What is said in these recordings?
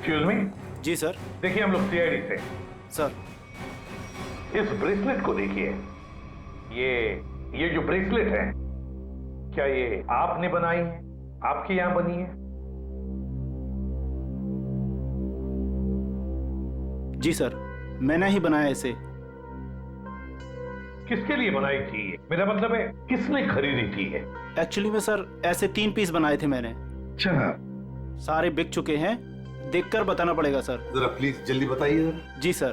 Excuse me. जी sir. देखिए हम लोग सीआईडी से। सर इस ब्रेसलेट को देखिए। ये जो ब्रेसलेट है, क्या ये आपने बनाई है? आपके यहां बनी है? जी सर, मैंने ही बनाया इसे। किसके लिए बनाई थी ये? मेरा मतलब है किसने खरीदी थी ये? एक्चुअली में सर ऐसे 3 पीस बनाए थे मैंने। अच्छा, सारे बिक चुके हैं, देखकर बताना पड़ेगा सर। जरा प्लीज जल्दी बताइए जरा। जी सर।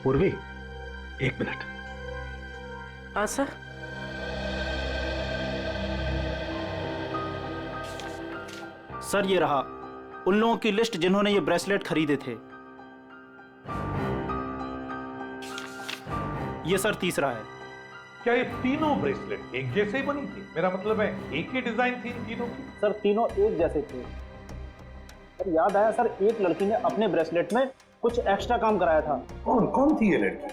पूर्वी, 1 मिनट। हाँ सर। सर ये रहा उन लोगों की लिस्ट जिन्होंने ये ब्रेसलेट खरीदे थे। ये सर तीसरा है। क्या ये तीनों ब्रेसलेट एक जैसे ही बनी थी? मेरा मतलब है एक ही डिजाइन थी इन तीनों की? सर तीनों एक जैसे थे। सर याद आया सर, एक लड़की ने अपने ब्रेसलेट में कुछ एक्स्ट्रा काम कराया था। कौन थी ये लड़की?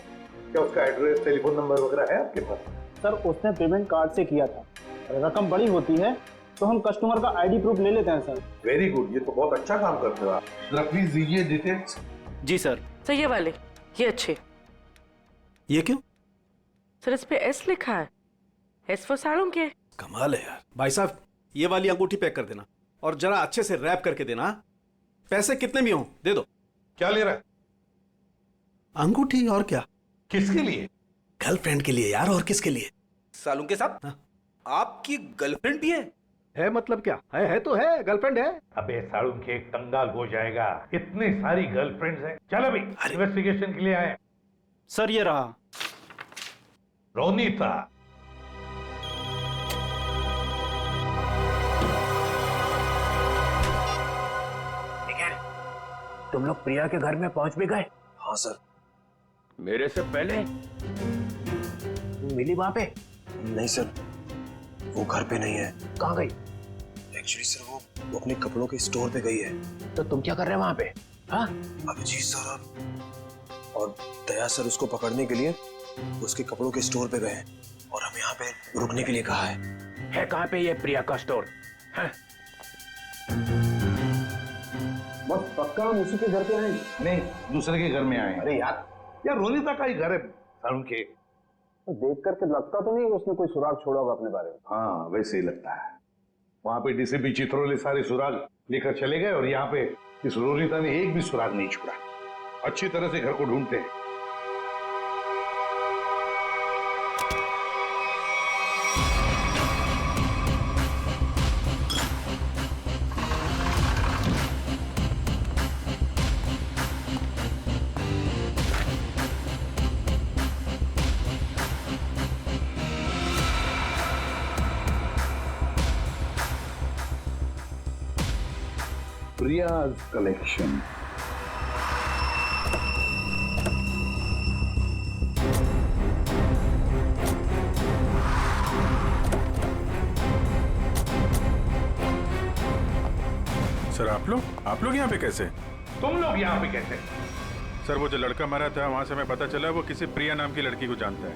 क्या उसका एड्रेस, टेलीफोन नंबर वगैरह है आपके पास? सर उसने पेमेंट कार्ड से किया था। रकम बड़ी होती है तो हम कस्टमर का आईडी प्रूफ ले लेते हैं सर। वेरी गुड, ये तो बहुत अच्छा काम करते हो आप। जरा प्लीज दीजिए डिटेल्स। जी सर। सर ये वाले, ये अच्छे। ये क्यों? सर इस पे एस लिखा है। एस फॉर साड़ों के। कमाल है यार। भाई साहब ये वाली अंगूठी पैक कर देना और जरा अच्छे से रैप करके देना। पैसे कितने भी हों दे दो। क्या ले रहा है? अंगूठी और क्या? किसके लिए? गर्लफ्रेंड के लिए यार, और किसके लिए? सालुंके के साहब, हाँ? आपकी गर्लफ्रेंड भी है मतलब क्या है तो है, गर्लफ्रेंड है। अबे साड़ू के कंगाल हो जाएगा, इतनी सारी गर्लफ्रेंड्स हैं। चल अभी इन्वेस्टिगेशन के लिए आए। सर ये रहा। रोनीता, तुम लोग प्रिया के घर में पहुंच भी गए? हाँ सर। मेरे से पहले मिली वहां पे? नहीं सर, वो घर पे नहीं है। कहाँ गई? एक्चुअली सर वो अपने कपड़ों के स्टोर पे गई है। तो तुम क्या कर रहे हो वहां पे? हाँ? अभिजीत सर और दया सर उसको पकड़ने के लिए उसके कपड़ों के स्टोर पे गए हैं और हमें यहाँ पे रुकने के लिए कहा है। कहाँ पे ये प्रिया का स्टोर? हाँ? बस पक्का हम उसी के घर पे आए? नहीं, दूसरे के घर में आए। अरे यार रोनीता का ही घर है साड़ू के। तो देख करके लगता तो नहीं उसने कोई सुराग छोड़ा होगा अपने बारे में। हाँ वैसे ही लगता है। वहां पे डीसीपी चित्रोले सारे सुराग लेकर चले गए और यहाँ पे इस रोनीता ने एक भी सुराग नहीं छोड़ा। अच्छी तरह से घर को ढूंढते हैं। Priya's collection. सर आप लोग यहाँ पे कैसे? तुम लोग यहाँ पे कैसे? सर वो जो लड़का मरा था वहाँ से हमें पता चला वो किसी प्रिया नाम की लड़की को जानता है,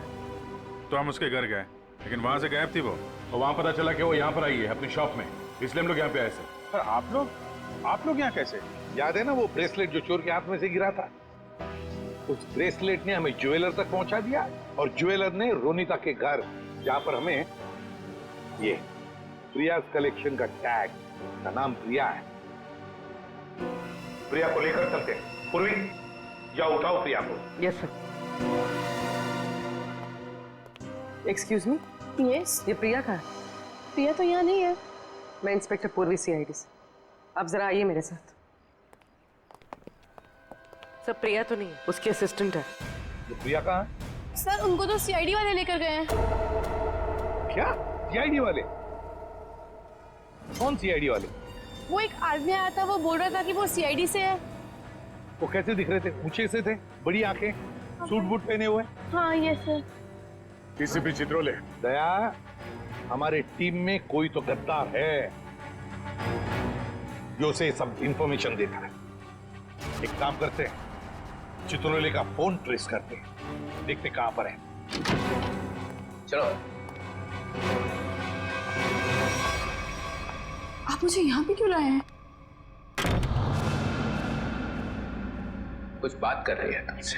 तो हम उसके घर गए, लेकिन वहाँ से गायब थी वो। तो वहां पता चला कि वो यहाँ पर आई है अपनी शॉप में, इसलिए हम लोग यहाँ पे आए। सर आप लोग यहाँ कैसे? याद है ना वो ब्रेसलेट जो चोर के हाथ में से गिरा था? उस ब्रेसलेट ने हमें ज्वेलर तक पहुंचा दिया और ज्वेलर ने रोनीता के घर, जहां पर हमें ये प्रिया's कलेक्शन का टैग, का नाम प्रिया है। प्रिया को लेकर चलते हैं। पूर्वी जाओ, उठाओ प्रिया को। Yes sir. Excuse me, yes, ये प्रिया का है? प्रिया तो यहाँ नहीं है। मैं इंस्पेक्टर पूर्वी सीआईडी से। आप जरा आइए मेरे साथ। सर प्रिया तो नहीं, उसकी असिस्टेंट है। ये प्रिया कहाँ है? सर उनको तो सीआईडी वाले लेकर गए हैं। क्या सीआईडी वाले? कौन सीआईडी वाले? वो एक आदमी आया था, वो बोल रहा था कि वो सीआईडी से है। वो कैसे दिख रहे थे? ऊंचे से थे, बड़ी आंखें, सूट बूट पहने हुए। हाँ यस सर। डीसीपी चित्रोले, दया, हमारे टीम में कोई तो गद्दार है जो उसे सब इंफॉर्मेशन देता है। एक काम करते हैं, चित्रोले का फोन ट्रेस करते हैं, देखते कहां पर है। चलो। आप मुझे यहाँ पे क्यों लाए हैं? कुछ बात कर रही है तुमसे।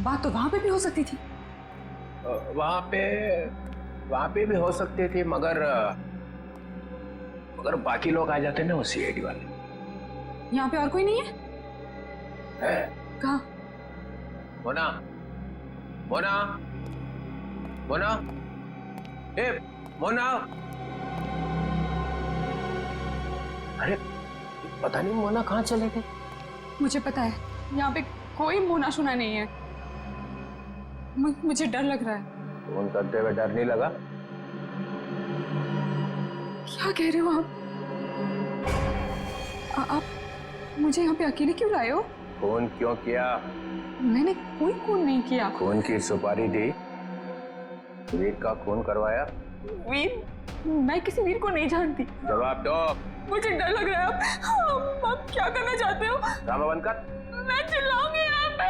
बात तो वहां पे भी हो सकती थी। वहां पे भी हो सकती थी, मगर बाकी लोग आ जाते ना वो सीआईडी वाले। यहाँ पे और कोई नहीं है? कहाँ? मोना, मोना, मोना, ए मोना। अरे पता नहीं मोना कहाँ चले गए। मुझे पता है यहाँ पे कोई मोना सुना नहीं है। मुझे डर लग रहा है। फोन करते हुए डर नहीं लगा? क्या कह रहे हो आप मुझे यहाँ पे अकेले क्यों लाए हो? फोन क्यों किया? मैंने कोई खून नहीं किया। खून की सुपारी दी, वीर का खून करवाया। वीर? मैं किसी वीर को नहीं जानती। जवाब दो। मुझे डर लग रहा है। आप क्या करना चाहते हो? ड्रामा बंद कर। मैं चिल्लाऊंगी यहाँ पे,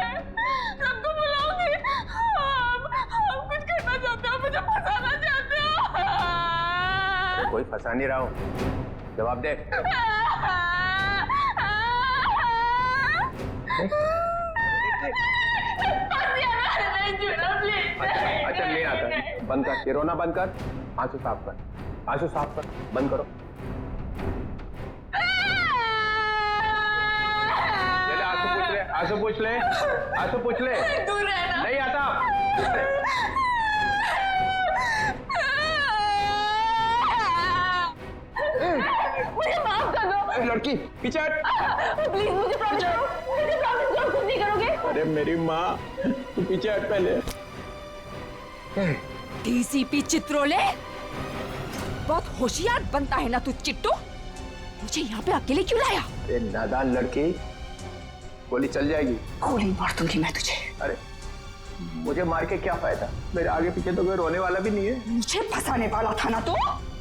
सबको बुलाऊंगी। आप कुछ करना चाहते हो, मुझे फंसाना चाहते हो। कोई फंसा नहीं रहा हूँ, जवाब दे। अच्छा नहीं आता, बंद कर, ये रोना बंद कर, आंसू साफ कर, आंसू साफ कर, बंद करो। आंसू पूछ ले, आंसू पूछ ले। दूर रहना। नहीं आता। मुझे माफ कर दो। लड़की पीछे हट। प्लीज मुझे प्रॉमिस करो, मुझे प्रॉमिस करो कुछ नहीं करोगे। अरे मेरी माँ, तू पीछे हट पहले। डीसीपी चित्रोले, बहुत होशियार बनता है ना तू चिट्टू। मुझे यहाँ पे अकेले क्यों लाया? अरे नादान लड़की, गोली चल जाएगी। गोली मार दूंगी मैं तुझे। अरे मुझे मार के क्या फायदा, मेरे आगे पीछे तो कोई रोने वाला भी नहीं है। मुझे फंसाने वाला था ना तू।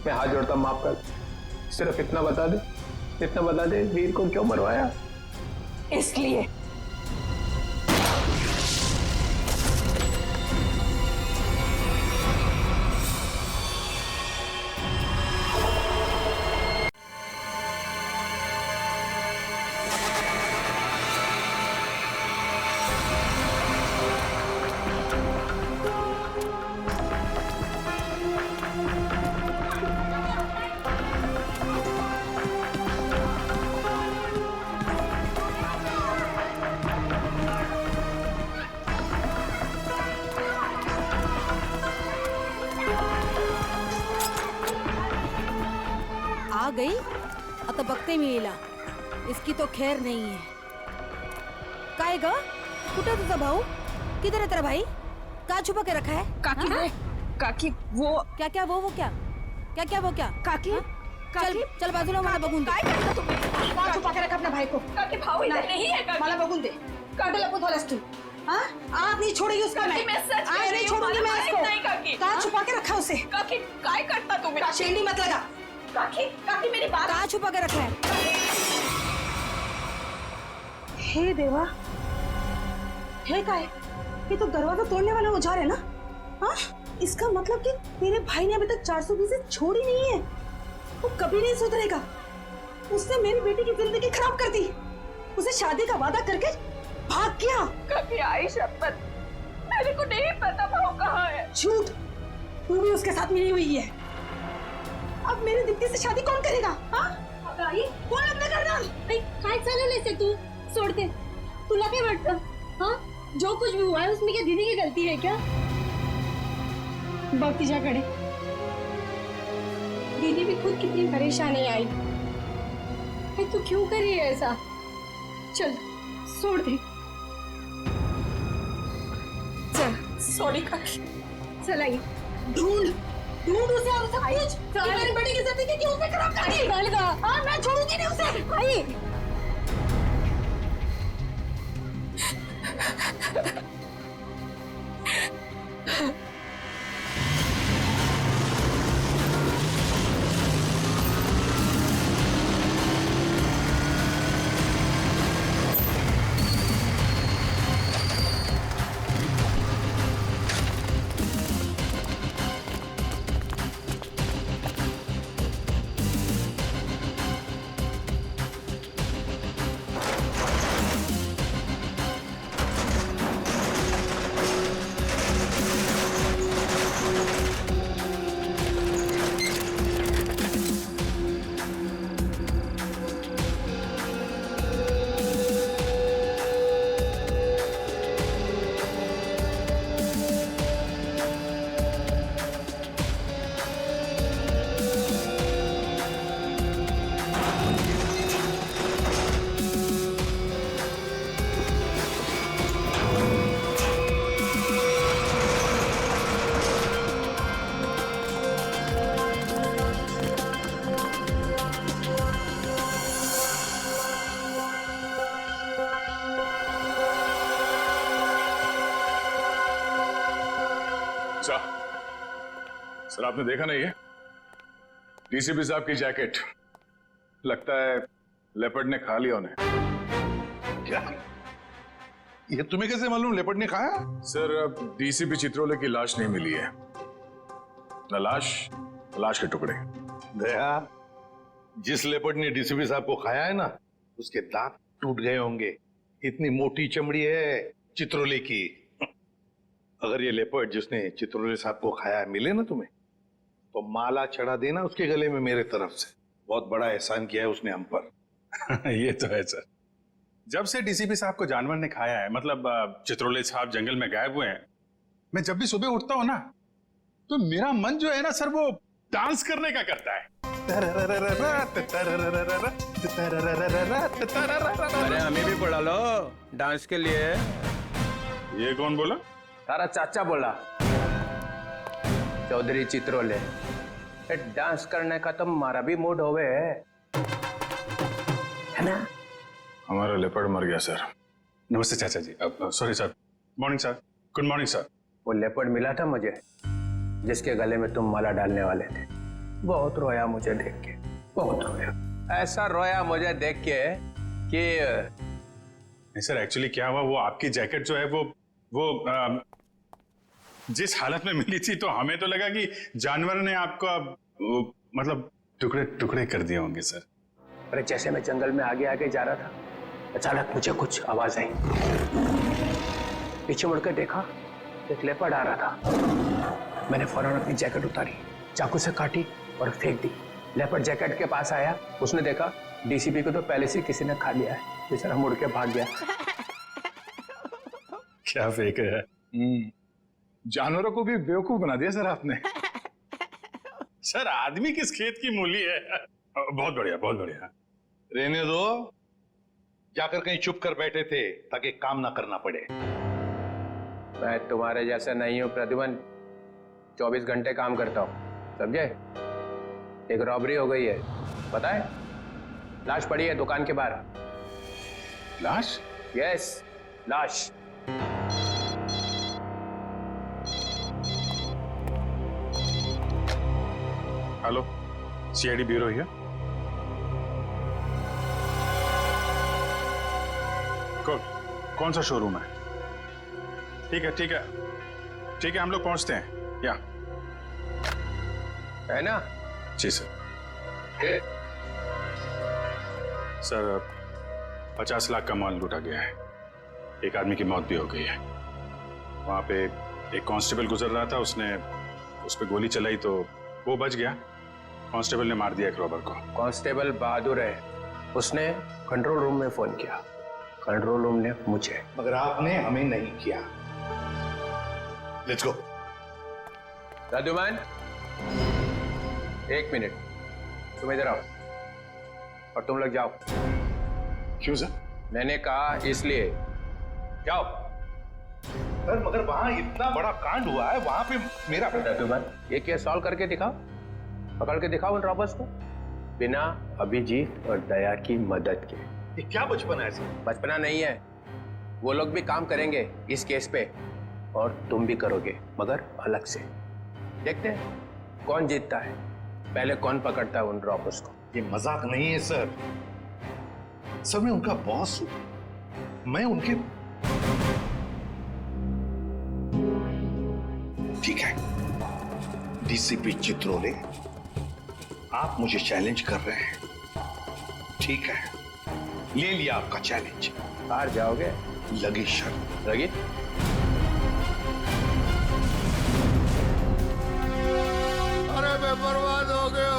मैं हाथ जोड़ता हूं, माफ कर। सिर्फ इतना बता दे, वीर को क्यों मरवाया? इसलिए आ गई आता बघते मी हिला. इसकी तो खैर नहीं है. काय ग, कुठे तुझा भाऊ? किधर है तेरा भाई? कहाँ छुपा के रखा है? काकी हाँ? काकी वो क्या क्या वो क्या क्या क्या वो क्या? काकी हाँ? चल चल बाजूला मला बघून दे. काय करता तुम्ही? कहाँ छुपा के रखा अपने भाई को? काकी भाऊ इधर नहीं है काकी. मला बघून दे. काटे लपत वालास तू. हाँ? आज नहीं छोड़ेगी उसका मैं. आज नहीं छोड़ूंगी मैं इसको. नहीं काकी. कहाँ छुपा के रखा उसे? काकी काय करता तुम्ही? शेंडी मत लगा. काकी काकी मेरी बात. कहाँ छुपा के रखा है? हे देवा, है काय? ये तो दरवाजा तोड़ने वाला औजार है ना? हाँ? इसका मतलब कि तेरे भाई ने अभी तक 420 छोड़ी नहीं है. वो कभी नहीं सुधरेगा. उसने मेरी बेटी की जिंदगी खराब कर दी. उसे शादी का वादा करके भाग गया. काकी आई शपथ, मेरे को नहीं पता भाऊ कहाँ है. झूठ. तू भी उसके साथ मिली हुई है. अब मेरी दीप्ति से शादी कौन करेगा? हाँ? कौन लग्न करणार? काय चालवलंय से तू? सोड दे. तुला काय वाटतं? हाँ? जो कुछ भी हुआ है उसमें क्या दीदी की गलती है क्या? बघ तिच्याकडे. दीदी भी खुद कितनी परेशान है आई. तू क्यों कर रही है ऐसा? चल छोड़ दे. चल सॉरी काकी. चल आई. ढूंढ उसे और सब कुछ. मेरी बेटी की जिंदगी क्यों उसने खराब कर दी? चल गा. हाँ, मैं छोड़ूंगी नहीं उसे. आई. सर आपने देखा नहीं है डीसीपी साहब की जैकेट? लगता है लेपर्ड ने खा लिया उन्हें। क्या ये तुम्हें कैसे मालूम लेपर्ड ने खाया? सर डीसीपी चित्रोले की लाश नहीं मिली है, न लाश के टुकड़े। दया, जिस लेपर्ड ने डीसीपी साहब को खाया है ना, उसके दांत टूट गए होंगे, इतनी मोटी चमड़ी है चित्रोले की। अगर ये लेपर्ड जिसने चित्रोले साहब को खाया है मिले ना तुम्हें, तो माला चढ़ा देना उसके गले में मेरे तरफ से। बहुत बड़ा एहसान किया है उसने हम पर। ये तो है सर। जब से डीसीपी साहब को जानवर ने खाया है, मतलब चित्रोले साहब जंगल में गायब हुए हैं, मैं जब भी सुबह उठता हूं ना, तो मेरा मन जो है ना सर, वो डांस करने का करता है। अरे हमें भी बुला लो डांस के लिए। ये कौन बोला? तारा चाचा बोला, चौधरी चित्रोले। डांस करने का तो हमारा भी मूड होवे है ना? हमारा लेपर्ड मर गया सर। नमस्ते चाचा जी। Sorry sir. Morning sir. Good morning sir. वो लेपर्ड मिला था मुझे, जिसके गले में तुम माला डालने वाले थे। बहुत रोया मुझे देख के, बहुत रोया। ऐसा रोया मुझे देख के कि नहीं सर, एक्चुअली क्या हुआ, वो आपकी जैकेट जो है वो जिस हालत में मिली थी, तो हमें तो लगा कि जानवर ने आपका मतलब टुकड़े टुकड़े कर दिए होंगे सर। अरे जैसे मैं जंगल में आगे आगे जा रहा था, अचानक मुझे कुछ आवाज आई। पीछे मुड़कर देखा, एक लेपर्ड आ रहा था। मैंने फौरन अपनी जैकेट उतारी, चाकू से काटी और फेंक दी। लेपर्ड जैकेट के पास आया, उसने देखा डीसीपी को तो पहले से किसी ने खा लिया है। बेचारा मुड़ के भाग गया। क्या फेंक है? जानवरों को भी बेवकूफ बना दिया सर आपने। सर आदमी किस खेत की मूली है। बहुत बढ़िया, बहुत बढ़िया। रहने दो, जाकर कहीं चुप कर बैठे थे ताकि काम ना करना पड़े। मैं तुम्हारे जैसा नहीं हूं प्रद्युमन, 24 घंटे काम करता हूं, समझे? एक रॉबरी हो गई है, पता है? लाश पड़ी है दुकान के बाहर। लाश? यस, लाश। हेलो, सीआईडी ब्यूरो है। कौन सा शोरूम है? ठीक है ठीक है ठीक है, हम लोग पहुंचते हैं। या है ना? जी सर। सर 50 लाख का माल लूटा गया है। एक आदमी की मौत भी हो गई है। वहां पे एक कांस्टेबल गुजर रहा था, उसने उस पर गोली चलाई तो वो बच गया। कांस्टेबल ने मार दिया एक रॉबर को। कांस्टेबल बहादुर है, उसने कंट्रोल रूम में फोन किया, कंट्रोल रूम ने मुझे। मगर आपने हमें नहीं किया। Let's go. प्रद्युमन, 1 मिनट, तुम इधर आओ और तुम लोग जाओ। क्यों सर? मैंने कहा इसलिए, जाओ। सर मगर वहां इतना बड़ा कांड हुआ है, वहां पे मेरा प्रद्युमन, ये केस सॉल्व करके दिखाओ, पकड़ के दिखाओ उन रॉबर्स को, बिना अभिजीत और दया की मदद के। ये क्या बचपना है सर? बचपना नहीं है, वो लोग भी काम करेंगे इस केस पे और तुम भी करोगे, मगर अलग से। देखते हैं कौन जीतता है, पहले कौन पकड़ता है उन रॉबर्स को। ये मजाक नहीं है सर। सर मैं उनका बॉस हूं, मैं उनके। ठीक है डीसीपी चित्रोले, आप मुझे चैलेंज कर रहे हैं, ठीक है, ले लिया आपका चैलेंज। बाहर जाओगे? लगी शर्त। लगी? अरे मैं बर्बाद हो गया,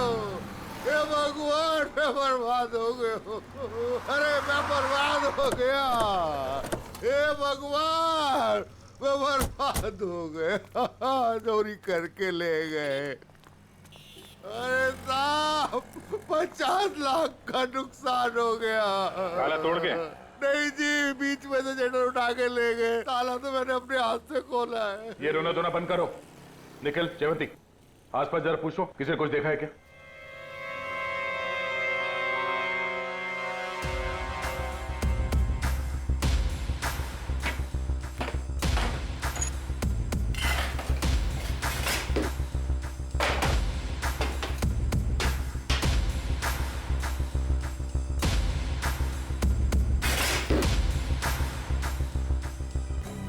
हे भगवान, मैं बर्बाद हो गया। अरे मैं बर्बाद हो गया, हे भगवान, मैं बर्बाद हो गया। चोरी करके ले गए। अरे साहब, 50 लाख का नुकसान हो गया। ताला तोड़ के? नहीं जी, बीच में से जेटर उठा के ले गए। ताला तो मैंने अपने हाथ से खोला है। ये रोना धोना बंद करो। निखिल, जयवंती, आसपास जरा पूछो, किसी ने कुछ देखा है क्या?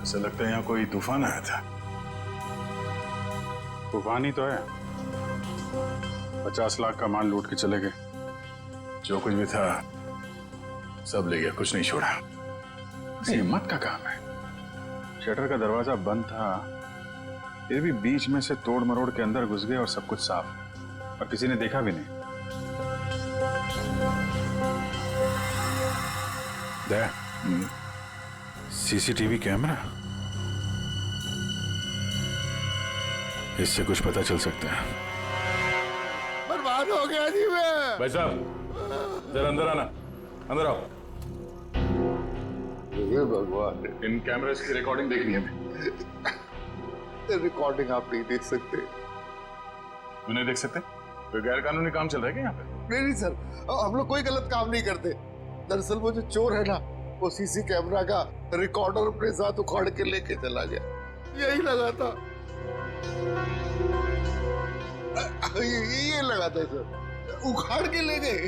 ऐसा लगता है यहाँ कोई तूफान आया था। तूफान ही तो है। 50 लाख का माल लूट के चले गए। जो कुछ भी था सब ले गया, कुछ नहीं छोड़ा। हिम्मत का काम है। शटर का दरवाजा बंद था, फिर भी बीच में से तोड़ मरोड़ के अंदर घुस गए और सब कुछ साफ, और किसी ने देखा भी नहीं। सीसीटीवी कैमरा, इससे कुछ पता चल सकता है। बर्बाद हो गया जी मैं। भाई साहब जरा अंदर आना, अंदर आओ। ये भगवान, इन कैमरास की रिकॉर्डिंग देखनी है हमें। रिकॉर्डिंग आप नहीं देख सकते। क्यों नहीं देख सकते? कोई गैर कानूनी काम चल रहा है क्या यहाँ पे? नहीं सर, हम लोग कोई गलत काम नहीं करते। दरअसल वो जो चोर है ना, वो सीसी कैमरा का रिकॉर्डर अपने साथ उखाड़ के लेके चला गया। यही लगा था, ये लगा था सर, उखाड़ के ले गए।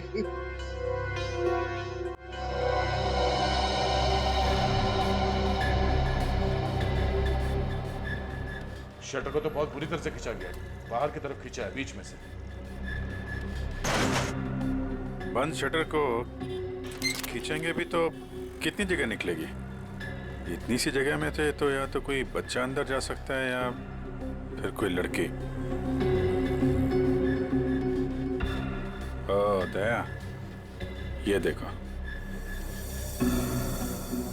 शटर को तो बहुत बुरी तरह से खींचा गया, बाहर की तरफ खींचा है, बीच में से। बंद शटर को खींचेंगे भी तो कितनी जगह निकलेगी? इतनी सी जगह में थे तो या तो कोई बच्चा अंदर जा सकता है या फिर कोई लड़की। ओ दया, ये देखो,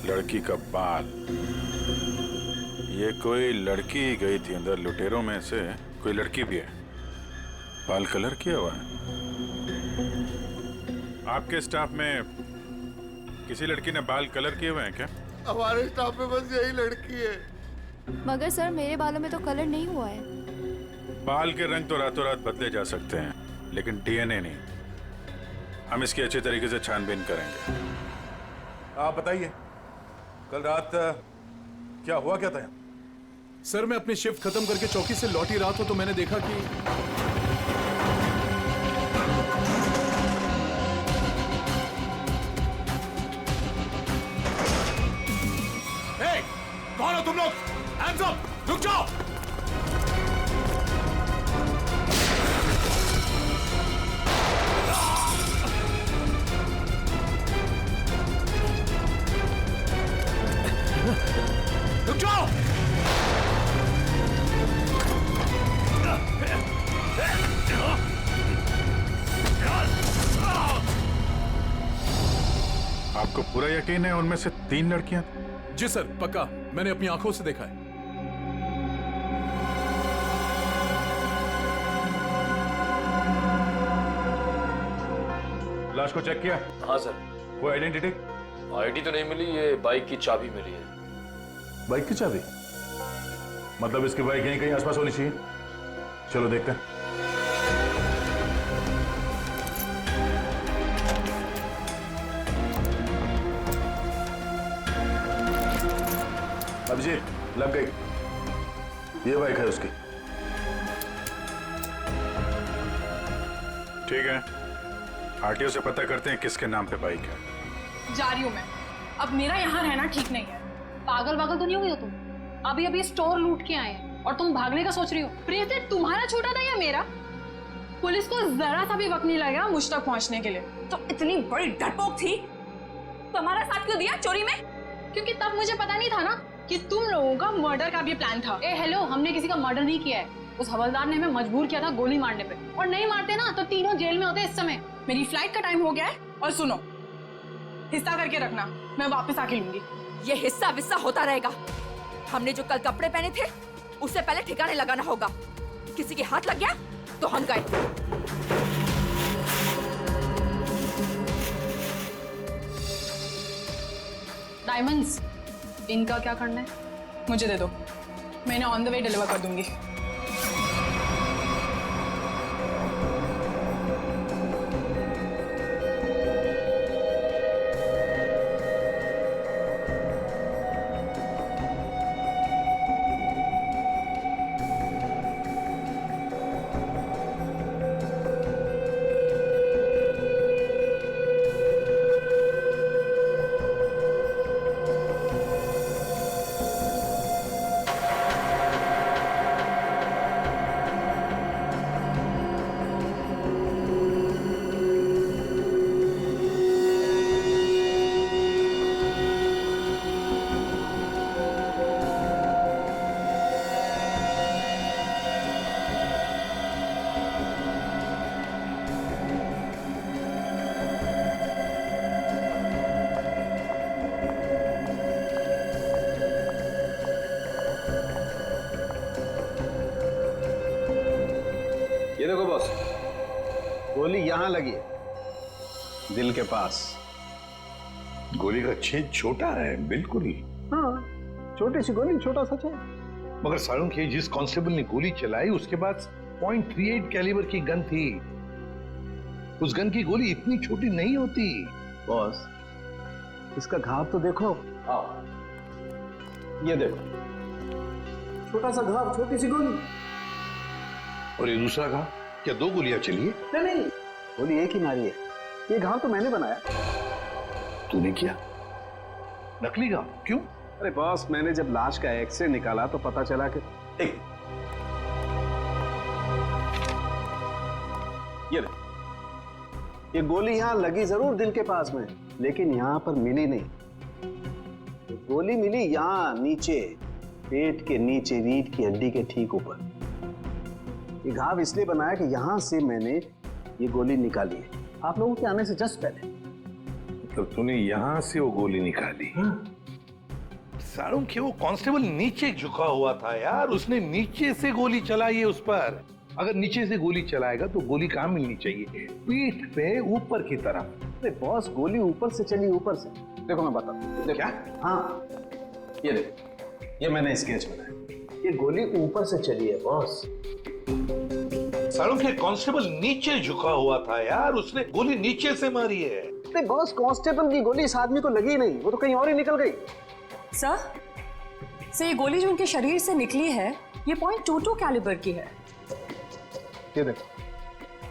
लड़की का बाल। ये कोई लड़की गई थी अंदर, लुटेरों में से कोई लड़की भी है। बाल कलर किया हुआ है। आपके स्टाफ में किसी लड़की ने बाल कलर किए हुए हैं क्या? हमारे स्टाफ में बस यही लड़की है। मगर सर मेरे बालों में तो कलर नहीं हुआ है। बाल के रंग तो रातों रात बदले जा सकते हैं, लेकिन डीएनए नहीं। हम इसकी अच्छे तरीके से छानबीन करेंगे। आप बताइए, कल रात क्या हुआ क्या था? सर मैं अपनी शिफ्ट खत्म करके चौकी से लौट ही रहा था तो मैंने देखा कि कौन हो तुम लोग? Hands up! रुक जाओ! रुक जाओ! आपको पूरा यकीन है उनमें से 3 लड़कियां? जी सर, पक्का, मैंने अपनी आंखों से देखा है। लाश को चेक किया? हाँ सर। कोई आइडेंटिटी? आईडी तो नहीं मिली, ये बाइक की चाबी मिली है। बाइक की चाबी? मतलब इसकी बाइक यहीं कहीं आसपास होनी चाहिए। चलो देखते हैं। अभिजीत, लग गई। ये बाइक है उसकी। ठीक है, आरटीओ से पता करते हैं किसके नाम पे बाइक है। जा रही हूँ मैं। अब मेरा यहाँ रहना ठीक नहीं है। पागल तो नहीं हो गई हो तुम? अभी अभी स्टोर लूट के आए हैं और तुम भागने का सोच रही हो। प्रियते, तुम्हारा छोटा था या मेरा? पुलिस को जरा सा भी वक्त नहीं लगा मुझ तक पहुंचने के लिए। तो इतनी बड़ी डरपोक थी तो हमारा साथ क्यों दिया चोरी में? क्योंकि तब मुझे पता नहीं था ना कि तुम लोगों का मर्डर का भी प्लान था। हेलो, हमने किसी का मर्डर नहीं किया है। उस हवलदार ने हमें मजबूर किया था गोली मारने पे, और नहीं मारते ना तो तीनों जेल में होते इस समय। मेरी फ्लाइट का टाइम हो गया है, और सुनो, हिस्सा करके रखना, मैं वापस आके लूंगी। ये हिस्सा विस्सा होता रहेगा। हमने जो कल कपड़े पहने थे उससे पहले ठिकाने लगाना होगा। किसी के हाथ लग गया तो हम गए। डायमंड्स, इनका क्या करना है? मुझे दे दो, मैं इन्हें ऑन द वे डिलीवर कर दूंगी। यहां लगी है, दिल के पास। गोली का छेद छोटा है, बिल्कुल। हाँ, छोटी सी गोली, छोटा सा छेद। मगर सारुण के जिस कांस्टेबल ने गोली चलाई उसके पास .38 कैलिबर की गन थी। उस गन की गोली इतनी छोटी नहीं होती। बॉस, इसका घाव तो देखो। ये देखो, छोटा सा घाव, छोटी सी गोली। और ये दूसरा घाव, क्या 2 गोलियां चली है? नहीं, गोली एक ही मारी है। ये घाव तो मैंने बनाया। तूने किया? नकली घाव? क्यों? अरे बॉस, मैंने जब लाश का एक्सरे निकाला तो पता चला कि ये गोली यहां लगी जरूर दिल के पास में, लेकिन यहां पर मिली नहीं। ये गोली मिली यहां नीचे, पेट के नीचे, रीढ़ की हड्डी के ठीक ऊपर। ये घाव इसलिए बनाया कि यहां से मैंने ये गोली निकाली है, आप लोगों के आने से जस्ट पहले। तो तूने यहां से वो गोली निकाली? सारुण के वो कांस्टेबल नीचे झुका हुआ था यार, उसने नीचे से गोली चलाई है उस पर। अगर नीचे से गोली चलाएगा तो गोली कहां मिलनी चाहिए? पीठ पे, ऊपर की तरफ। अरे बॉस, गोली ऊपर से चली, ऊपर से। देखो मैं बताता हूं। क्या? हाँ, ये देखो, ये मैंने स्केच बनाया। ये गोली ऊपर से चली है बॉस। सारुण के कांस्टेबल नीचे झुका हुआ था यार, उसने गोली नीचे से मारी है। अरे बॉस, कांस्टेबल की गोली इस आदमी को लगी नहीं, वो तो कहीं और ही निकल गई। सर, ये गोली जो उनके शरीर से निकली है, ये .22 कैलिबर की है। ये देखो,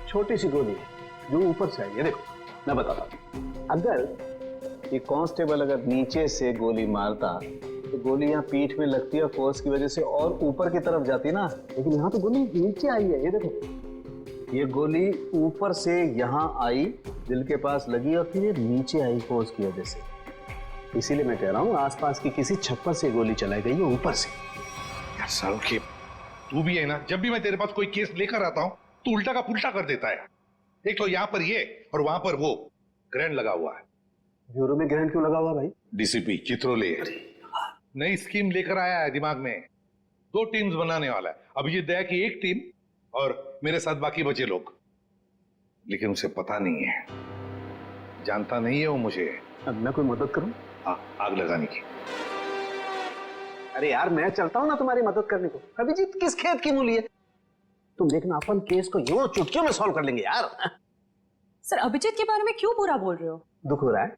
छोटी सी गोली है जो ऊपर से आई है। देखो, मैं बताता हूं। अगर ये कांस्टेबल अगर नीचे से गोली मारता तो गोली यहाँ पीठ में लगती है, फोर्स की वजह से और ऊपर की तरफ जाती ना, लेकिन यहाँ तो गोली नीचे आई है। ये देखो, ये गोली ऊपर से यहाँ आई, दिल के पास लगी और फिर ये नीचे आई फोर्स की वजह से। इसीलिए मैं कह रहा हूँ आसपास की किसी छप्पर से गोली चलाई गई है, ऊपर से। यार सारुण के, तू भी है ना, जब भी मैं तेरे पास कोई केस लेकर आता हूँ तो उल्टा का पुल्टा कर देता है। एक तो यहाँ पर ये और वहां पर वो ग्रैंड लगा हुआ है। ब्यूरो में ग्रैंड क्यों लगा हुआ भाई? डीसीपी चित्रोले नई स्कीम लेकर आया है दिमाग में। 2 टीम्स बनाने वाला है। अभिजीत दया की एक टीम और मेरे साथ बाकी बचे लोग। लेकिन उसे पता नहीं है, जानता नहीं है वो मुझे। अब मैं कोई मदद करूं? आग लगाने की। अरे यार, मैं चलता हूं ना तुम्हारी मदद करने को। अभिजीत किस खेत की मूली है? तुम देखना, अपन केस को यूं चुटकियों में सॉल्व कर लेंगे यार। सर, अभिजीत के बारे में क्यों बुरा बोल रहे हो? दुख हो रहा है?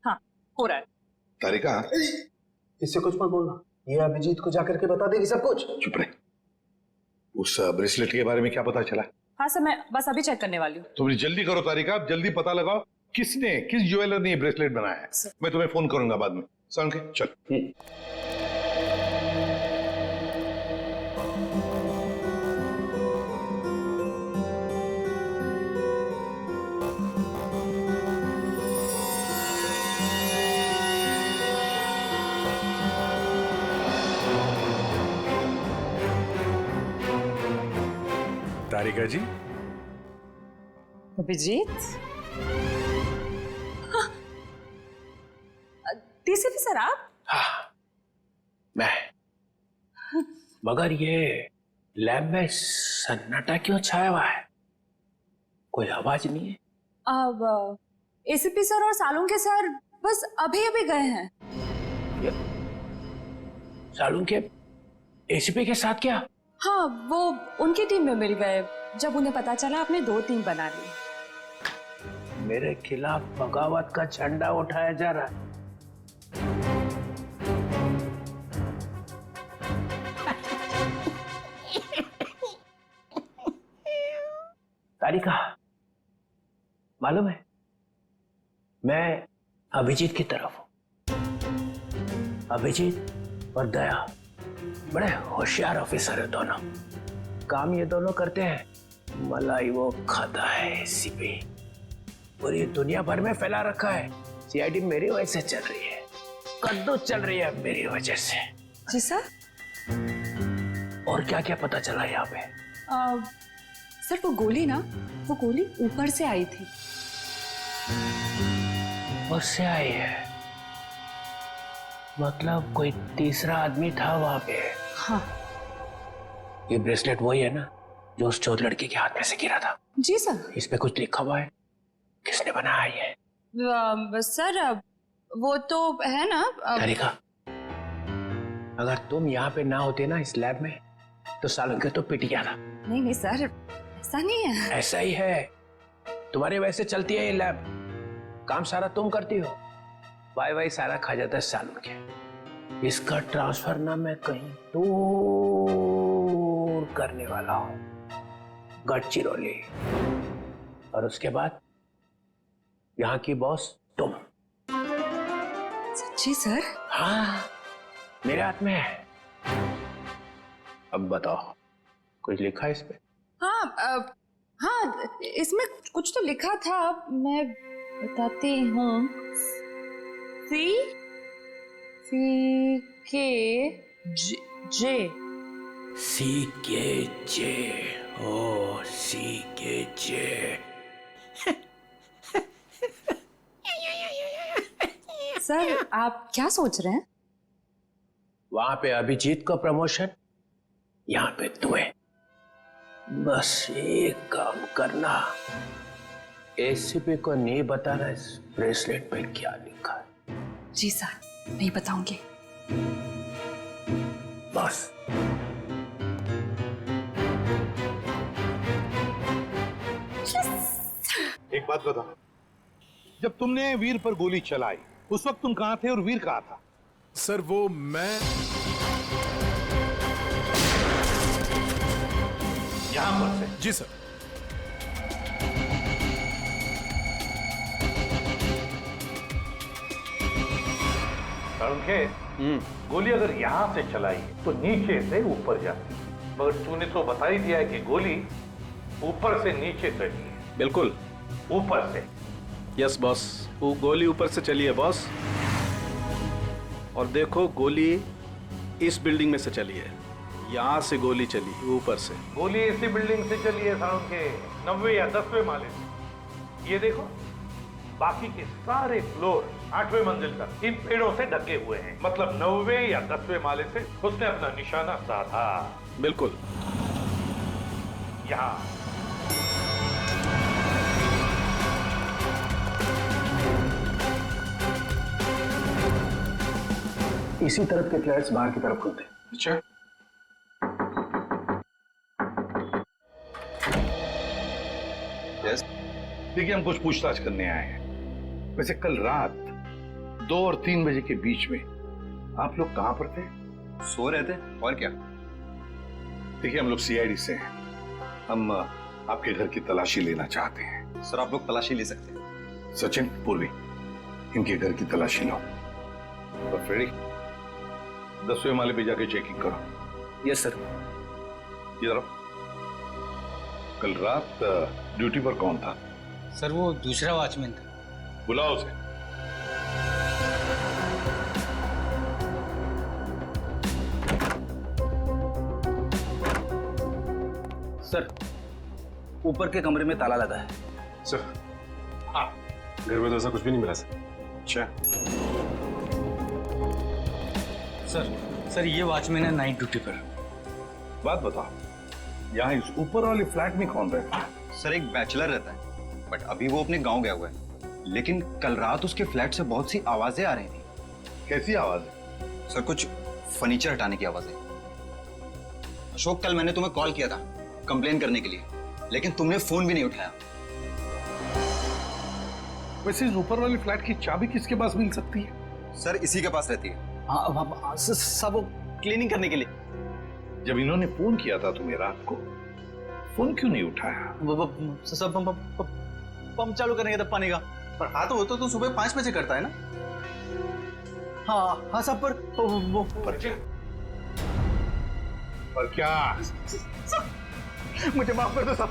हाँ, हो रहा है। तारिका, इससे कुछ मत बोलना, ये अभिजीत को जाकर के बता देगी सब कुछ। चुप रहे। उस ब्रेसलेट के बारे में क्या पता चला? हाँ सर, मैं बस अभी चेक करने वाली हूँ। तुम जल्दी करो तारिका, जल्दी पता लगाओ किस ज्वेलर ने ये ब्रेसलेट बनाया है। मैं तुम्हें फोन करूंगा बाद में। सारुण के, चल। तारिका जी। अभिजीत, डीसीपी सर आप? हाँ, मैं। मगर ये लैब में सन्नाटा क्यों छाया हुआ है? कोई आवाज नहीं है। अब एसीपी सर और सालुंके सर बस अभी अभी गए हैं। सालुंके एसीपी के साथ क्या? हाँ, वो उनकी टीम में मिल गए जब उन्हें पता चला आपने 2 टीम बना ली। मेरे खिलाफ बगावत का झंडा उठाया जा रहा है। तारिका, मालूम है मैं अभिजीत की तरफ हूं। अभिजीत और दया बड़े होशियार ऑफिसर है दोनों। काम ये दोनों करते हैं, मलाई वो खाता है एसीपी। पूरी दुनिया भर में फैला रखा है। सीआईडी मेरी वजह से चल रही है, कद्दू चल रही है मेरी वजह से। जी सर। और क्या क्या पता चला यहाँ पे? सर, वो गोली ऊपर से आई थी। उससे आई है? मतलब कोई तीसरा आदमी था वहां पे? हाँ। ये ब्रेसलेट वही है ना जो उस चौथ लड़की के हाथ में से गिरा था। जी सर। इस पे कुछ लिखा हुआ है, किसने बनाया ये? सर वो तो है ना तारिका, अगर तुम यहाँ पे ना होते ना इस लैब में, तो सालन के तो पिट गया था। नहीं नहीं सर, ऐसा नहीं है। ऐसा ही है, तुम्हारे वैसे चलती है ये लैब, काम सारा तुम करती हो, वाई सारा खा जाता है सालन के। इसका ट्रांसफर ना मैं कहीं दूर करने वाला हूं, गढ़चिरौली, और उसके बाद यहाँ की बॉस तुम। सच्ची सर? हाँ, मेरे हाथ में है। अब बताओ, कुछ लिखा है इस पे? हाँ हाँ, इसमें कुछ तो लिखा था, मैं बताती हूँ। सी के जे CKJ, ओ CKJ। सर आप क्या सोच रहे हैं? वहां पे अभिजीत को प्रमोशन, यहाँ पे तुम्हें। बस एक काम करना, एसीपी को नहीं बताना इस ब्रेसलेट पे क्या लिखा है। जी सर, नहीं बताऊंगी। बस। एक बात बता, जब तुमने वीर पर गोली चलाई उस वक्त तुम कहां थे और वीर कहां था? सर वो मैं यहां पर से। जी सर। गोली अगर यहां से चलाई तो नीचे से ऊपर जाती, मगर तूने तो बता ही दिया है कि गोली ऊपर से नीचे चली है। बिल्कुल ऊपर से। यस बॉस, वो गोली ऊपर से चली है बॉस। और देखो, गोली इस बिल्डिंग में से चली है, यहाँ से गोली चली ऊपर से। गोली इसी बिल्डिंग से चली है साउंड के 90 या 10वें माले से। ये देखो, बाकी के सारे फ्लोर 8वें मंजिल तक इन पेड़ों से ढके हुए हैं, मतलब 9वें या 10वें माले से उसने अपना निशाना साधा। बिल्कुल। यहाँ इसी तरफ के फ्लैट्स बाहर की तरफ खुलते हैं। अच्छा, देखिए हम कुछ पूछताछ करने आए हैं। वैसे कल रात 2 और 3 बजे के बीच में आप लोग कहां पर थे? सो रहे थे, और क्या। देखिए हम लोग सीआईडी से हैं, हम आपके घर की तलाशी लेना चाहते हैं। सर आप लोग तलाशी ले सकते हैं। सचिन, पूर्वी, इनके घर की तलाशी लो। और फ्रेडी, 10वें माले पे जाके चेकिंग करो। Yes sir. इधर आओ। कल रात ड्यूटी पर कौन था? सर वो दूसरा वॉचमैन था। बुलाओ उसे। सर ऊपर के कमरे में ताला लगा है। सर हाँ, घर में तो ऐसा कुछ भी नहीं मिला सर। अच्छा सर ये वॉचमैन है नाइट ड्यूटी पर। बात बताओ, यहाँ इस ऊपर वाले फ्लैट में कौन रहता है? सर एक बैचलर रहता है, बट अभी वो अपने गांव गया हुआ है। लेकिन कल रात उसके फ्लैट से बहुत सी आवाजें आ रही थी। कैसी आवाज? सर कुछ फर्नीचर हटाने की आवाजें। अशोक, कल मैंने तुम्हें कॉल किया था कंप्लेन करने के लिए, लेकिन तुमने फोन भी नहीं उठाया। वैसे इस ऊपर वाले फ्लैट की चाबी किसके पास मिल सकती है? सर इसी के पास रहती है। हाँ सब वो क्लीनिंग करने के लिए। जब इन्होंने फोन किया था तुम्हें रात को, फोन क्यों नहीं उठाया? सब पंप चालू करने का था पानी का। पर हाँ तो वो तो सुबह 5 बजे करता है ना। हाँ सब पर वो पर क्या? मुझे माफ कर दो साहब।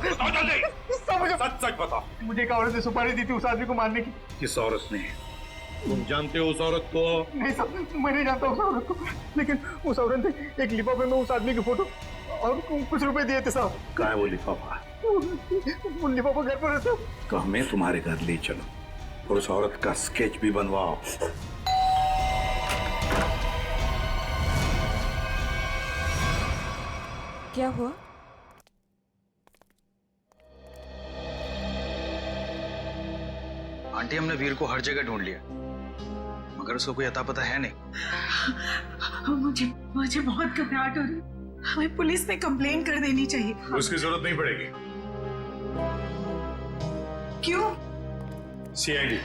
मुझे सच बताओ, मुझे एक औरत ने सुपारी दी थी उस आदमी को मारने की। किस औरत ने? तुम जानते हो उस औरत को? नहीं साहब, मैं नहीं जानता उस औरत को, लेकिन उस औरत ने एक लिफाफे में उस आदमी की फोटो और कुछ रुपए दिए थे साहब। कहाँ है वो लिफाफा? वो लिफाफा घर पर है साहब। तो हमें तुम्हारे घर ले चलो और उस औरत का स्केच भी बनवाओ। क्या हुआ? आंटी हमने वीर को हर जगह ढूंढ लिया, मगर उसको कोई अता पता है नहीं। मुझे बहुत घबराहट हो रही है। हमें पुलिस में कंप्लेन कर देनी चाहिए। उसकी जरूरत नहीं पड़ेगी। क्यों? सीआईडी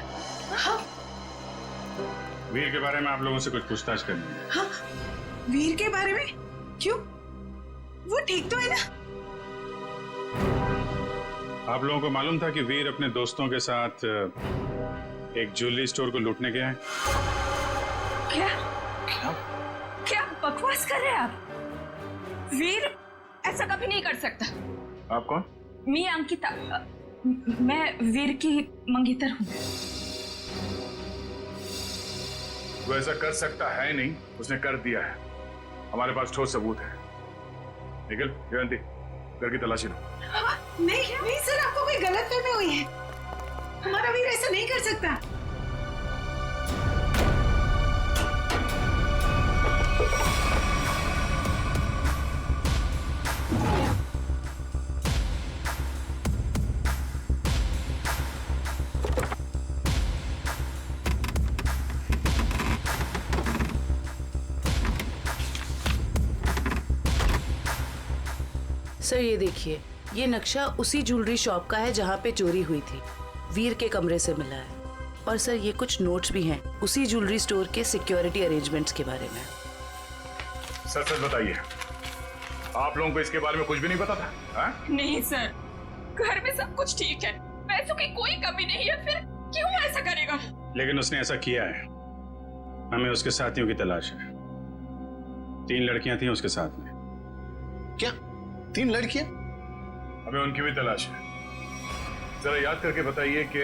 वीर के बारे में आप लोगों से कुछ पूछताछ करनी है। हाँ, वीर के बारे में? क्यों? वो ठीक तो है ना? आप लोगों को मालूम था कि वीर अपने दोस्तों के साथ एक ज्वेलरी स्टोर को लूटने गया है? क्या क्या बकवास कर रहे हैं आप? वीर ऐसा कभी नहीं कर सकता। आप कौन? मैं अंकिता, मैं वीर की मंगेतर हूँ। वो ऐसा कर सकता है नहीं, उसने कर दिया है। हमारे पास ठोस सबूत है। निखिल, जयंती, घर की तलाशी लो। नहीं सर, आपको कोई गलतफहमी हुई है। हमारा वीर ऐसा नहीं कर सकता। सर ये देखिए, ये नक्शा उसी ज्वेलरी शॉप का है जहाँ पे चोरी हुई थी। वीर के कमरे से मिला है। और सर ये कुछ नोट्स भी हैं उसी ज्वेलरी स्टोर के सिक्योरिटी अरेंजमेंट्स के बारे में। सच सच बताइए, आप लोगों को इसके बारे में कुछ भी नहीं पता था? हा? नहीं सर, घर में सब कुछ ठीक है, पैसों की कोई कमी नहीं है, फिर क्यों ऐसा करेगा? लेकिन उसने ऐसा किया है। हमें उसके साथियों की तलाश है। 3 लड़कियां थी उसके साथ में। क्या 3 लड़कियां? हमें उनकी भी तलाश है। जरा याद करके बताइए कि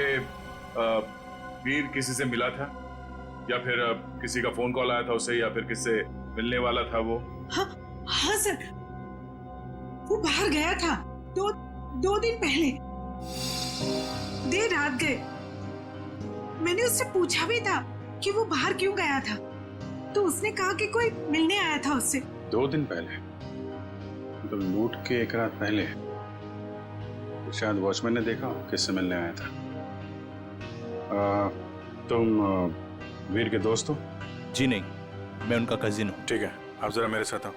वीर किसी से मिला था, या फिर किसी का फोन कॉल आया था उसे, या फिर किससे मिलने वाला था वो? हाँ सर, वो बाहर गया था 2 दिन पहले, देर रात गए। मैंने उससे पूछा भी था कि वो बाहर क्यों गया था, तो उसने कहा कि कोई मिलने आया था उससे। 2 दिन पहले? तो लूट के 1 रात पहले शायद वॉचमैन ने देखा किससे मिलने आया था। तुम वीर के दोस्त हो? जी नहीं, मैं उनका कजिन हूँ। ठीक है, आप जरा मेरे साथ आओ।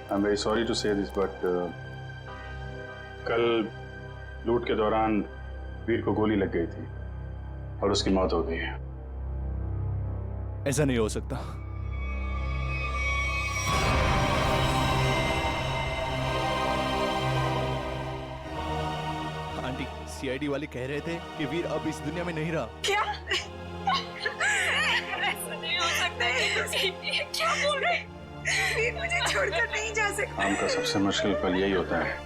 I am very sorry to say this, but कल लूट के दौरान वीर को गोली लग गई थी और उसकी मौत हो गई है। ऐसा नहीं हो सकता। आंटी, सीआईडी वाले कह रहे थे कि वीर अब इस दुनिया में नहीं रहा। क्या? ऐसा नहीं हो सकता है। ये क्या बोल रहे हैं? वीर मुझे छोड़कर नहीं जा सकता। काम का सबसे मुश्किल पल यही होता है,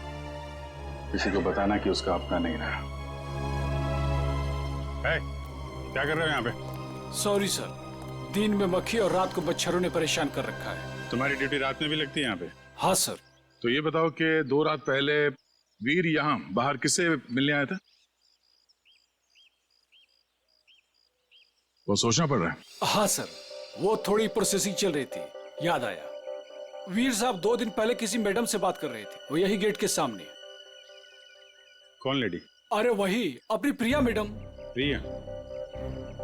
किसी को बताना कि उसका अपना नहीं रहा। क्या कर रहे हो यहाँ पे? सॉरी सर, दिन में मक्खी और रात को मच्छरों ने परेशान कर रखा है। तुम्हारी ड्यूटी रात में भी लगती है यहाँ पे? हाँ सर। तो ये बताओ कि 2 रात पहले वीर यहाँ बाहर किससे मिलने आया था? वो सोचना पड़ रहा है। हाँ सर, वो थोड़ी प्रोसेसिंग चल रही थी, याद आया। वीर साहब 2 दिन पहले किसी मैडम से बात कर रहे थे, वो यही गेट के सामने। कौन लेडी? अरे वही, अपनी प्रिया मैडम। प्रिया?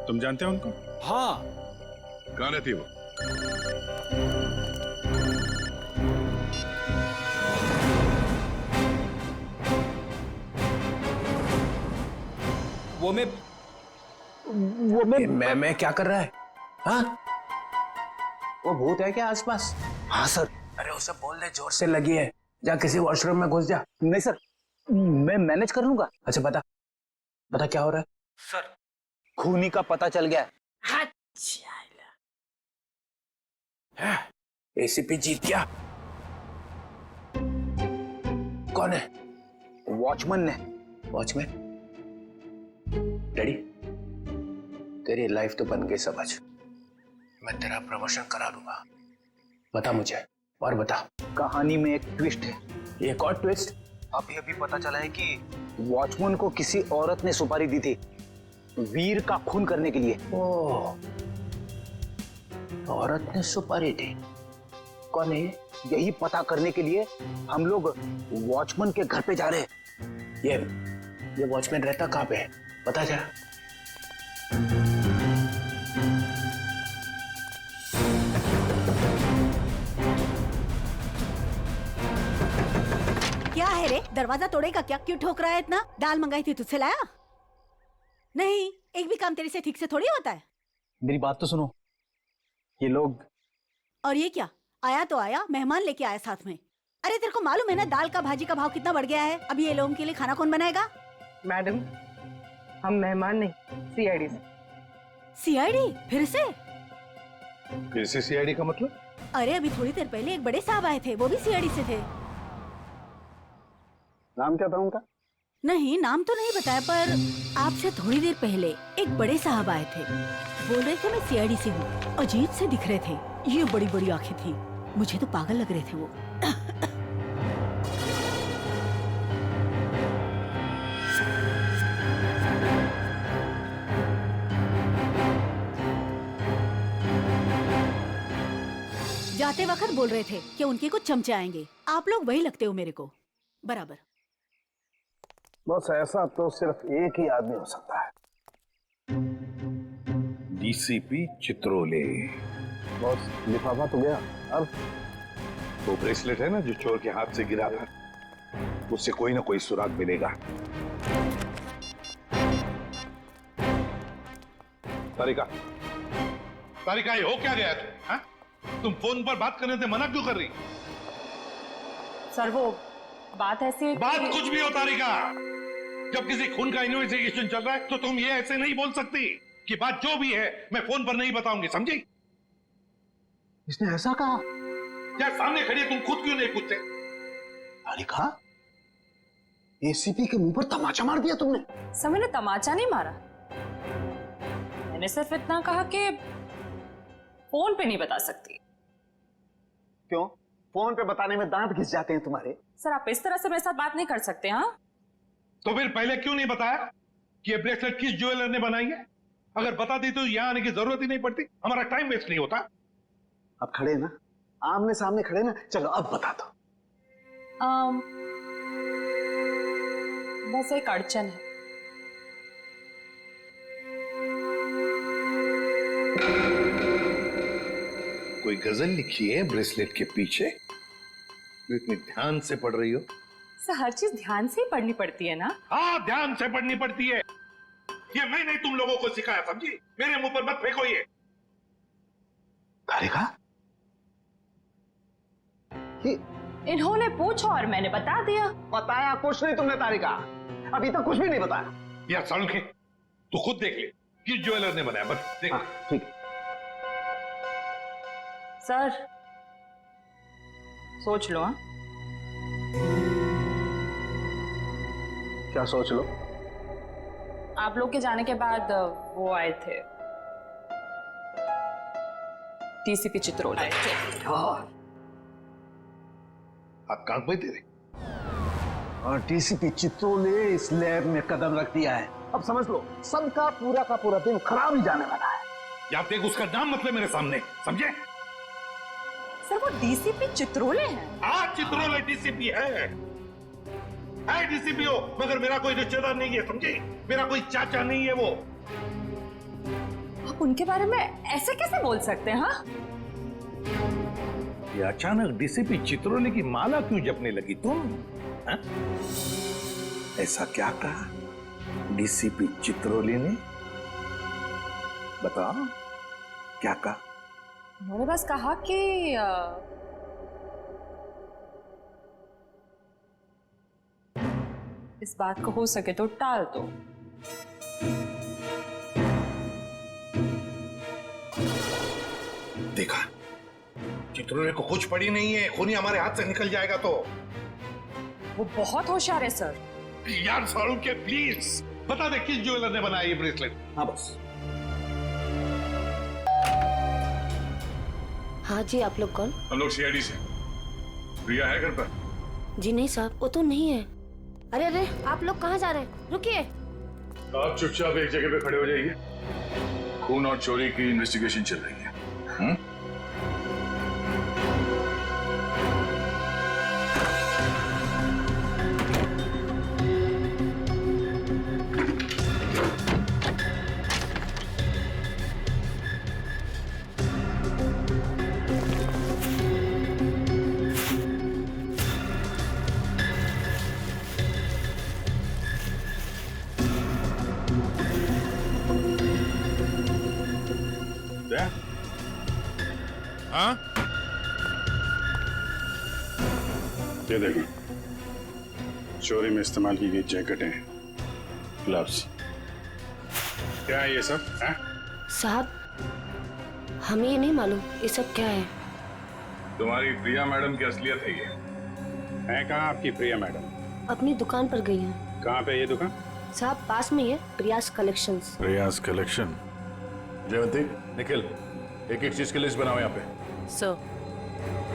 तुम जानते हो उनको? हाँ। कहाँ रहती है वो? मैं क्या कर रहा है? हाँ? वो भूत है क्या आसपास? हाँ सर। अरे उसे बोल दे जोर से लगी है, जा किसी वॉशरूम में घुस जा। नहीं सर, मैं मैनेज कर लूंगा। अच्छा बता क्या हो रहा है? सर, खूनी का पता चल गया। एसीपी जीत गया। कौन है? वॉचमैन ने। वॉचमैन? डैडी, तेरी लाइफ तो बन गई समझ। मैं तेरा प्रमोशन करा दूंगा। बता मुझे, और बता। कहानी में एक ट्विस्ट है। एक और ट्विस्ट? अभी पता चला है कि वॉचमैन को किसी औरत ने सुपारी दी थी वीर का खून करने के लिए। ओह, औरत ने सुपारी दी? कौन है? यही पता करने के लिए हम लोग वॉचमैन के घर पे जा रहे हैं। ये वॉचमैन रहता कहाँ पे है, बता जरा। क्या है रे, दरवाजा तोड़ेगा क्या? क्यों ठोक रहा है इतना? दाल मंगाई थी, तुझसे लाया नहीं? एक भी काम तेरे से ठीक से थोड़ी होता है। मेरी बात तो सुनो, ये लोग। और ये क्या, आया तो आया, मेहमान लेके आया साथ में। अरे तेरे को मालूम है ना दाल का भाजी का भाव कितना बढ़ गया है? अब ये लोगों के लिए खाना कौन बनाएगा? मैडम, हम मेहमान नहीं, सीआईडी से। सीआईडी? फिर से सीआईडी का मतलब? अरे अभी थोड़ी देर पहले एक बड़े साहब आए थे, वो भी सीआईडी से थे। नाम क्या था उनका? नहीं, नाम तो नहीं बताया, पर आपसे थोड़ी देर पहले एक बड़े साहब आए थे, बोल रहे थे मैं सीआईडी से हूँ। अजीब से दिख रहे थे, ये बड़ी बड़ी आंखें थी, मुझे तो पागल लग रहे थे वो। जाते वक्त बोल रहे थे कि उनके कुछ चमचे आएंगे। आप लोग वही लगते हो मेरे को बराबर। बस ऐसा तो सिर्फ एक ही आदमी हो सकता है। डीसीपी चित्रोले। बस लिफाफा तो गया, अब वो ब्रेसलेट है ना जो चोर के हाथ से गिरा था, उससे कोई ना कोई सुराग मिलेगा। तारिका, तारिका, ये हो क्या गया तुम? तुम फोन पर बात करने से मना क्यों कर रही? सर वो बात ऐसी है। बात कुछ भी हो तारिका, जब किसी खून का इन्वेस्टिगेशन चल रहा है तो तुम ये ऐसे नहीं बोल सकती कि बात जो भी है मैं फोन पर नहीं बताऊंगी, समझी? इसने ऐसा कहा? यार सामने खड़ी तुम खुद क्यों नहीं पूछते? तारिका, एसीपी के मुंह पर तमाचा मार दिया तुमने। सर मैंने तमाचा नहीं मारा, मैंने सिर्फ इतना कहा कि फोन पे नहीं बता सकती। क्यों? फोन पे बताने में दांत घिस जाते हैं तुम्हारे। सर आप इस तरह से मेरे साथ बात नहीं कर सकते। हाँ तो फिर पहले क्यों नहीं बताया कि ये ब्रेसलेट किस ज्वेलर ने बनाई है? अगर बता दी तो यहां आने की जरूरत ही नहीं पड़ती, हमारा टाइम वेस्ट नहीं होता। अब खड़े ना, आमने सामने खड़े ना, चलो अब बता दो। बस एक अड़चन है। कोई गजल लिखी है ब्रेसलेट के पीछे? इतनी ध्यान से पढ़ रही हो? सर हर चीज ध्यान से ही पढ़नी पड़ती है ना? हाँ, ध्यान से पढ़नी पड़ती है। ये मैं नहीं तुम लोगों को सिखाया, समझी? मेरे मुंह पर मत फेंको ये। तारिका, इन्होंने पूछा और मैंने बता दिया। बताया कुछ नहीं तुमने तारिका, अभी तक कुछ भी नहीं बताया। यार सड़के, तू खुद देख ले किस ज्वेलर ने बनाया, बस देख। ठीक है सर, सोच लो। हाँ क्या सोच लो? आप लोग के जाने के बाद वो आए थे, डीसीपी चित्रोले आए थे। आप कान पे तेरे। और डीसीपी चित्रोले इस लैब में कदम रख दिया है। अब समझ लो सबका पूरा का पूरा दिन खराब ही जाने वाला है। या देख उसका नाम मतलब मेरे सामने, समझे? सर वो डीसीपी चित्रोले हैं। हाँ, चित्रोले डीसीपी है डीसीपी हो, मगर मेरा कोई रिश्तेदार नहीं है, समझे? मेरा कोई चाचा नहीं है वो। आप उनके बारे में ऐसे कैसे बोल सकते हैं? हाँ ये अचानक डीसीपी चित्रोले की माला क्यों जपने लगी तुम? हा? ऐसा क्या कहा डीसीपी चित्रोले ने? बताओ क्या कहा? उन्होंने बस कहा कि इस बात को हो सके तो टाल दो। देखा, चित्रोले को कुछ पड़ी नहीं है, खूनी हमारे हाथ से निकल जाएगा तो। वो बहुत होशियार है सर। यार सारू के प्लीज बता दे किस ज्वेलर ने बनाया ये ब्रेसलेट? हाँ बस। हाँ जी, आप लोग कौन? हम लोग सीआईडी से। प्रिया है घर पर? जी नहीं साहब, वो तो नहीं है। अरे अरे, आप लोग कहाँ जा रहे हैं? रुकिए। आप चुपचाप एक जगह पे खड़े हो जाइए। खून और चोरी की इन्वेस्टिगेशन चल रही है। हाँ? ये देखो, चोरी में इस्तेमाल की गई जैकेटें, ग्लव्स, क्या है ये सब? हैं? साहब, हमें ये नहीं मालूम ये सब क्या है। तुम्हारी प्रिया मैडम की असलियत है ये। है कहाँ आपकी प्रिया मैडम? अपनी दुकान पर गई हैं। कहाँ पे ये दुकान? साहब पास में ही है, प्रियास कलेक्शंस। प्रियास कलेक्शन। जयवंती, निखिल, एक एक चीज की लिस्ट बनाओ यहाँ पे। सर